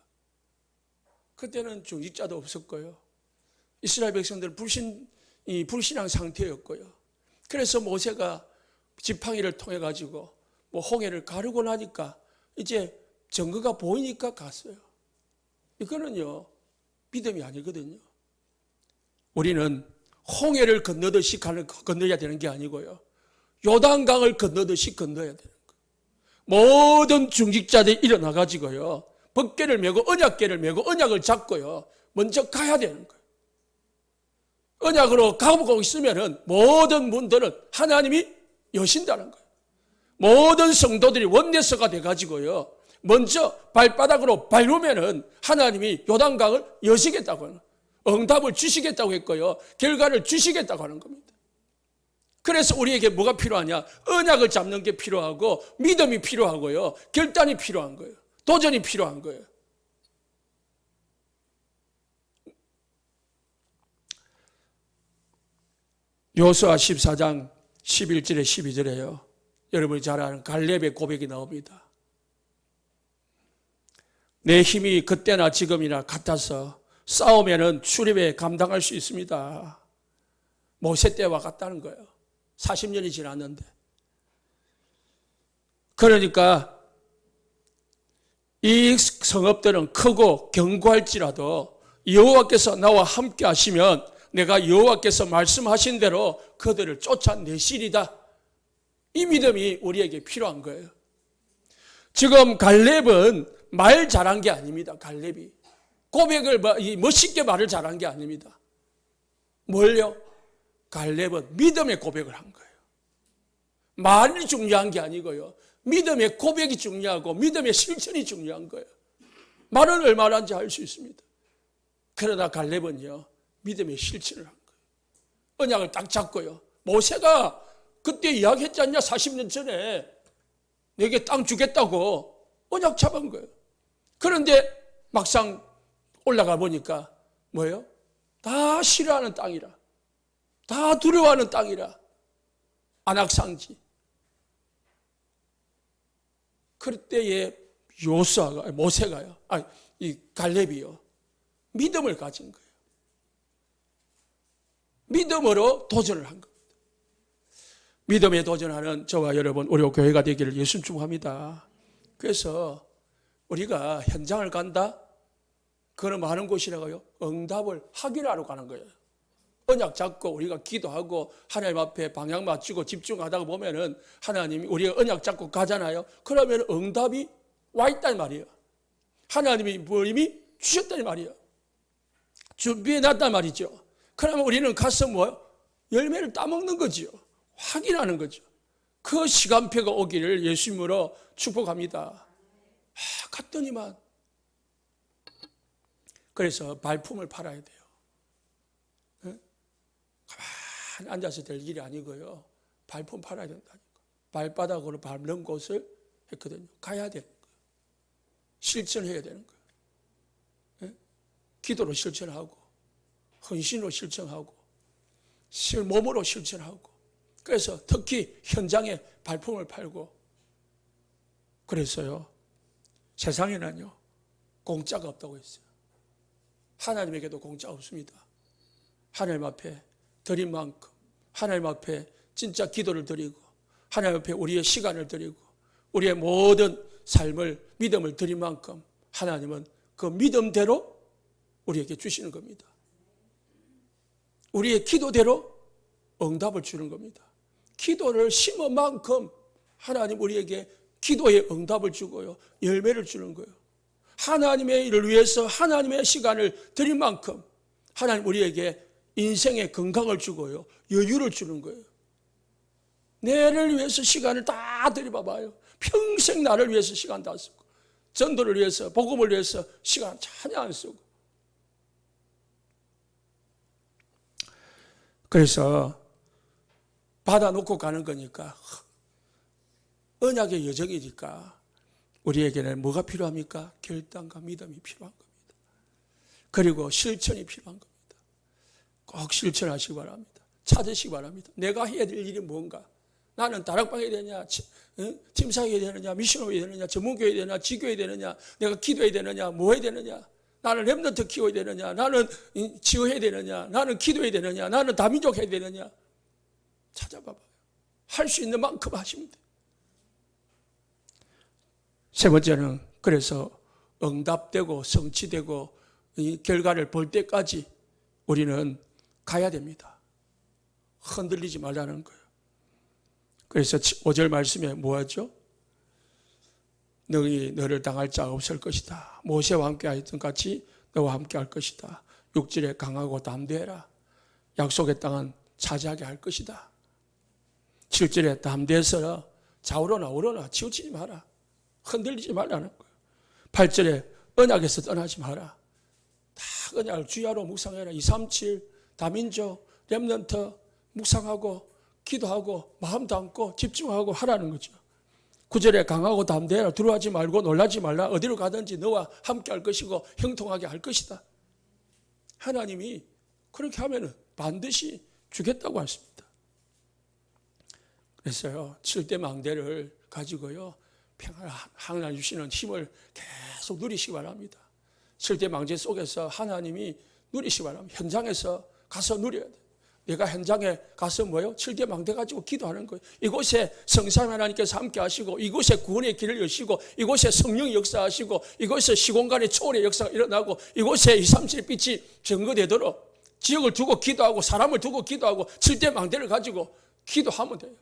그때는 중직자도 없었고요. 이스라엘 백성들은 불신앙 상태였고요. 그래서 모세가 지팡이를 통해 가지고 홍해를 가르고 나니까 이제 증거가 보이니까 갔어요. 이거는요, 믿음이 아니거든요. 우리는 홍해를 건너듯이 건너야 되는 게 아니고요, 요단강을 건너듯이 건너야 되는 거예요. 모든 중직자들이 일어나 가지고요, 법궤를 메고 언약궤를 메고 언약을 잡고요, 먼저 가야 되는 거예요. 언약으로 가고 있으면은 모든 분들은 하나님이 여신다는 거예요. 모든 성도들이 원내서가 돼 가지고요, 먼저 발바닥으로 밟으면은 하나님이 요단강을 여시겠다고 하는, 응답을 주시겠다고 했고요, 결과를 주시겠다고 하는 겁니다. 그래서 우리에게 뭐가 필요하냐? 언약을 잡는 게 필요하고 믿음이 필요하고요, 결단이 필요한 거예요. 도전이 필요한 거예요. 여호수아 14장 11절에 12절에요. 여러분이 잘 아는 갈렙의 고백이 나옵니다. 내 힘이 그때나 지금이나 같아서 싸우면은 출입에 감당할 수 있습니다. 모세 때와 같다는 거예요. 40년이 지났는데. 그러니까 이 성읍들은 크고 견고할지라도 여호와께서 나와 함께 하시면 내가 여호와께서 말씀하신 대로 그들을 쫓아내시리다. 이 믿음이 우리에게 필요한 거예요. 지금 갈렙은 말 잘한 게 아닙니다. 갈렙이 고백을 멋있게 말을 잘한 게 아닙니다. 뭘요? 갈렙은 믿음의 고백을 한 거예요. 말이 중요한 게 아니고요, 믿음의 고백이 중요하고 믿음의 실천이 중요한 거예요. 말은 얼마나 하는지 알 수 있습니다. 그러나 갈렙은요, 믿음의 실천을 한 거예요. 언약을 딱 잡고요, 모세가 그때 이야기했지 않냐? 40년 전에 내게 땅 주겠다고 언약 잡은 거예요. 그런데 막상 올라가 보니까 뭐예요? 다 싫어하는 땅이라, 다 두려워하는 땅이라, 안악상지. 그때에 모세가요, 이 갈렙이요, 믿음을 가진 거예요. 믿음으로 도전을 한 겁니다. 믿음에 도전하는 저와 여러분, 우리 교회가 되기를 예수 축복합니다. 그래서 우리가 현장을 간다? 그거는 많은 곳이라고요. 응답을 확인하러 가는 거예요. 언약 잡고 우리가 기도하고 하나님 앞에 방향 맞추고 집중하다가 보면은 하나님이 우리가 언약 잡고 가잖아요. 그러면 응답이 와 있단 말이에요. 하나님이 뭘 이미 주셨단 말이에요. 준비해 놨단 말이죠. 그러면 우리는 가서 뭐 열매를 따먹는 거죠. 확인하는 거죠. 그 시간표가 오기를 예수님으로 축복합니다. 갔더니만 그래서 발품을 팔아야 돼요. 가만히 앉아서 될 일이 아니고요. 발품 팔아야 된다니까. 발바닥으로 밟는 곳을 했거든요. 가야 되는 거예요. 실천해야 되는 거예요. 기도로 실천하고 헌신으로 실천하고 몸으로 실천하고 그래서 특히 현장에 발품을 팔고 그래서요. 세상에는요. 공짜가 없다고 했어요. 하나님에게도 공짜 없습니다. 하나님 앞에 드린 만큼 하나님 앞에 진짜 기도를 드리고 하나님 앞에 우리의 시간을 드리고 우리의 모든 삶을 믿음을 드린 만큼 하나님은 그 믿음대로 우리에게 주시는 겁니다. 우리의 기도대로 응답을 주는 겁니다. 기도를 심은 만큼 하나님 우리에게 기도의 응답을 주고요. 열매를 주는 거예요. 하나님의 일을 위해서 하나님의 시간을 드린 만큼 하나님 우리에게 인생의 건강을 주고요. 여유를 주는 거예요. 내를 위해서 시간을 다 들여봐봐요. 평생 나를 위해서 시간 다 쓰고 전도를 위해서 복음을 위해서 시간 전혀 안 쓰고 그래서 받아놓고 가는 거니까 언약의 여정이니까 우리에게는 뭐가 필요합니까? 결단과 믿음이 필요한 겁니다. 그리고 실천이 필요한 겁니다. 꼭 실천하시기 바랍니다. 찾으시기 바랍니다. 내가 해야 될 일이 뭔가? 나는 다락방 해야 되느냐, 팀사 해야 되느냐, 미션을 해야 되느냐, 전문교회 해야 되느냐, 지교해야 되느냐, 내가 기도해야 되느냐, 뭐 해야 되느냐, 나는 렘넌트 키워야 되느냐, 나는 지어해야 되느냐, 나는 기도해야 되느냐, 나는 다민족 해야 되느냐. 찾아봐봐요. 할 수 있는 만큼 하시면 돼요. 세 번째는 그래서 응답되고 성취되고 이 결과를 볼 때까지 우리는 가야 됩니다. 흔들리지 말라는 거예요. 그래서 5절 말씀에 뭐하죠? 너를 당할 자가 없을 것이다. 모세와 함께 하였던 같이 너와 함께 할 것이다. 6절에 강하고 담대해라. 약속의 땅은 차지하게 할 것이다. 7절에 담대해서 좌우로나 우로나 치우치지 마라. 흔들리지 말라는 거예요. 8절에 언약에서 떠나지 마라. 다 언약을 주야로 묵상해라. 237 다민족 렘넌트 묵상하고 기도하고 마음 담고 집중하고 하라는 거죠. 9절에 강하고 담대해라. 두려워하지 말고 놀라지 말라. 어디로 가든지 너와 함께 할 것이고 형통하게 할 것이다. 하나님이 그렇게 하면 반드시 주겠다고 하십니다. 그래서요 7대 망대를 가지고요 평안을 하나님 주시는 힘을 계속 누리시기 바랍니다. 7대 망대 속에서 하나님이 누리시기 바랍니다. 현장에서 가서 누려야 돼요. 내가 현장에 가서 뭐요? 7대 망대 가지고 기도하는 거예요. 이곳에 성삼 하나님께서 함께 하시고 이곳에 구원의 길을 여시고 이곳에 성령이 역사하시고 이곳에 시공간의 초월의 역사가 일어나고 이곳에 237 빛이 증거되도록 지역을 두고 기도하고 사람을 두고 기도하고 7대 망대를 가지고 기도하면 돼요.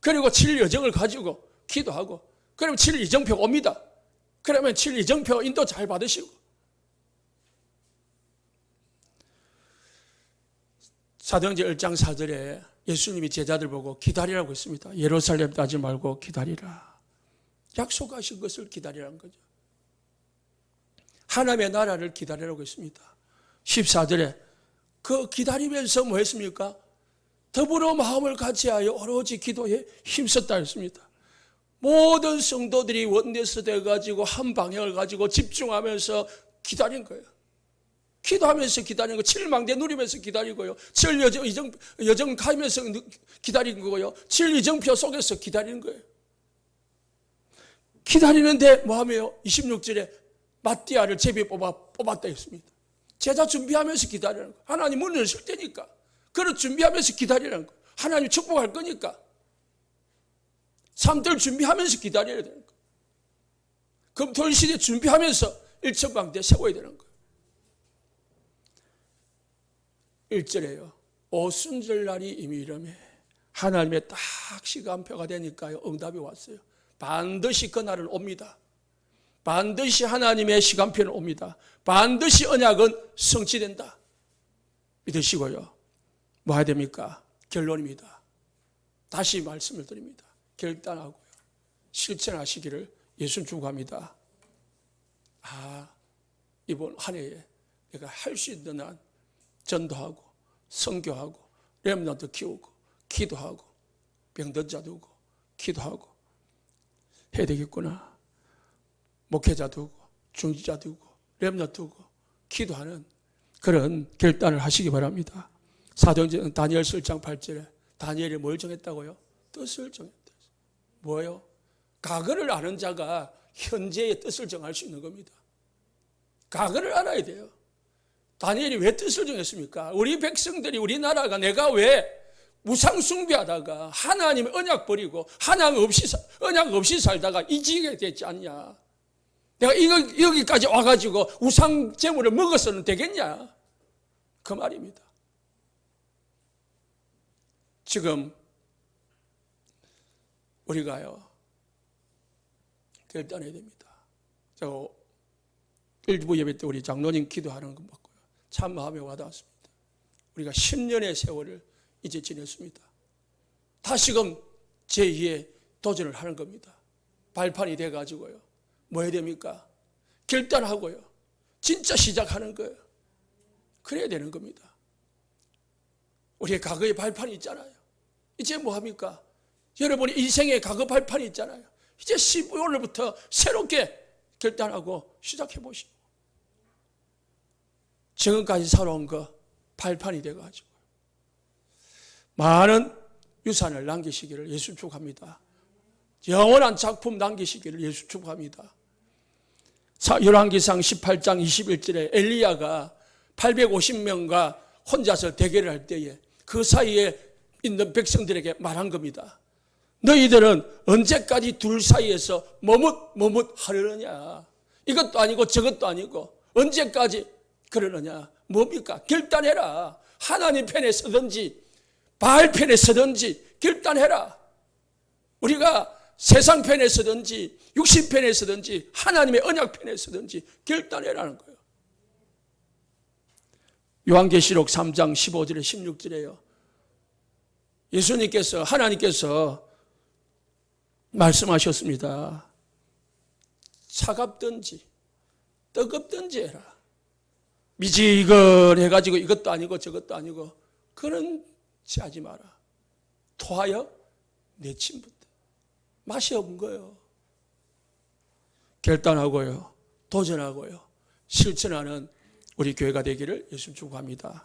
그리고 7 여정을 가지고 기도하고 그러면 7 이정표가 옵니다. 그러면 7 이정표 인도 잘 받으시고 사도행전 1장 4절에 예수님이 제자들 보고 기다리라고 했습니다. 예루살렘 따지 말고 기다리라. 약속하신 것을 기다리라는 거죠. 하나님의 나라를 기다리라고 했습니다. 14절에 그 기다리면서 뭐 했습니까? 더불어 마음을 같이하여 오로지 기도에 힘썼다 했습니다. 모든 성도들이 원내서 돼가지고 한 방향을 가지고 집중하면서 기다린 거예요. 기도하면서 기다리는 거, 7망대 누리면서 기다리고요. 7 여정 가면서 기다리는 거고요. 7 이정표 속에서 기다리는 거예요. 기다리는데 뭐하며 26절에 마띠아를 제비 뽑았다 했습니다. 제자 준비하면서 기다리는 거예요. 하나님 문을 열 테니까. 그걸 준비하면서 기다리는 거예요. 하나님 축복할 거니까. 삶들 준비하면서 기다려야 되는 거예요. 금토일 시대 준비하면서 일천방대 세워야 되는 거예요. 1절에요. 오순절날이 이미 이르매 하나님의 딱 시간표가 되니까요. 응답이 왔어요. 반드시 그날은 옵니다. 반드시 하나님의 시간표는 옵니다. 반드시 언약은 성취된다. 믿으시고요. 뭐 해야 됩니까? 결론입니다. 다시 말씀을 드립니다. 결단하고요. 실천하시기를 예수님 축복합니다. 이번 한 해에 내가 할 수 있는 한 전도하고 선교하고 렘넌트 키우고 기도하고 병든 자 두고 기도하고 해야 되겠구나. 목회자 두고 중지자 두고 렘넌트 두고 기도하는 그런 결단을 하시기 바랍니다. 사도행전 다니엘 7장 8절에 다니엘이 뭘 정했다고요? 뜻을 정했다. 뭐예요? 과거를 아는 자가 현재의 뜻을 정할 수 있는 겁니다. 과거를 알아야 돼요. 다니엘이 왜 뜻을 정했습니까? 우리 백성들이 우리나라가 내가 왜 우상 숭배하다가 하나님의 언약 버리고 언약 없이 살다가 이 지경에 됐지 않냐? 내가 여기까지 와가지고 우상 제물을 먹어서는 되겠냐? 그 말입니다. 지금 우리가요 결단해야 됩니다. 저 일부 예배 때 우리 장로님 기도하는 거 봤고요. 참 마음에 와닿았습니다. 우리가 10년의 세월을 이제 지냈습니다. 다시금 제2의 도전을 하는 겁니다. 발판이 돼가지고요. 뭐 해야 됩니까? 결단하고요. 진짜 시작하는 거예요. 그래야 되는 겁니다. 우리의 과거의 발판이 있잖아요. 이제 뭐 합니까? 여러분의 인생의 과거 발판이 있잖아요. 이제 15일부터 새롭게 결단하고 시작해 보시고 지금까지 살아온 거 발판이 돼가지고 많은 유산을 남기시기를 예수 축복합니다. 영원한 작품 남기시기를 예수 축복합니다. 열왕기상 18장 21절에 엘리야가 850명과 혼자서 대결을 할 때에 그 사이에 있는 백성들에게 말한 겁니다. 너희들은 언제까지 둘 사이에서 머뭇 하려느냐? 이것도 아니고 저것도 아니고 언제까지 그러느냐? 뭡니까? 결단해라. 하나님 편에 서든지 바알 편에 서든지 결단해라. 우리가 세상 편에 서든지 육신 편에 서든지 하나님의 언약 편에 서든지 결단해라는 거예요. 요한계시록 3장 15절에 16절에요. 예수님께서 하나님께서 말씀하셨습니다. 차갑든지 뜨겁든지 해라. 미지근해가지고 이것도 아니고 저것도 아니고 그런 짓 하지 마라. 토하여 내침부터 맛이 없는 거예요. 결단하고요. 도전하고요. 실천하는 우리 교회가 되기를 예수 축복합니다.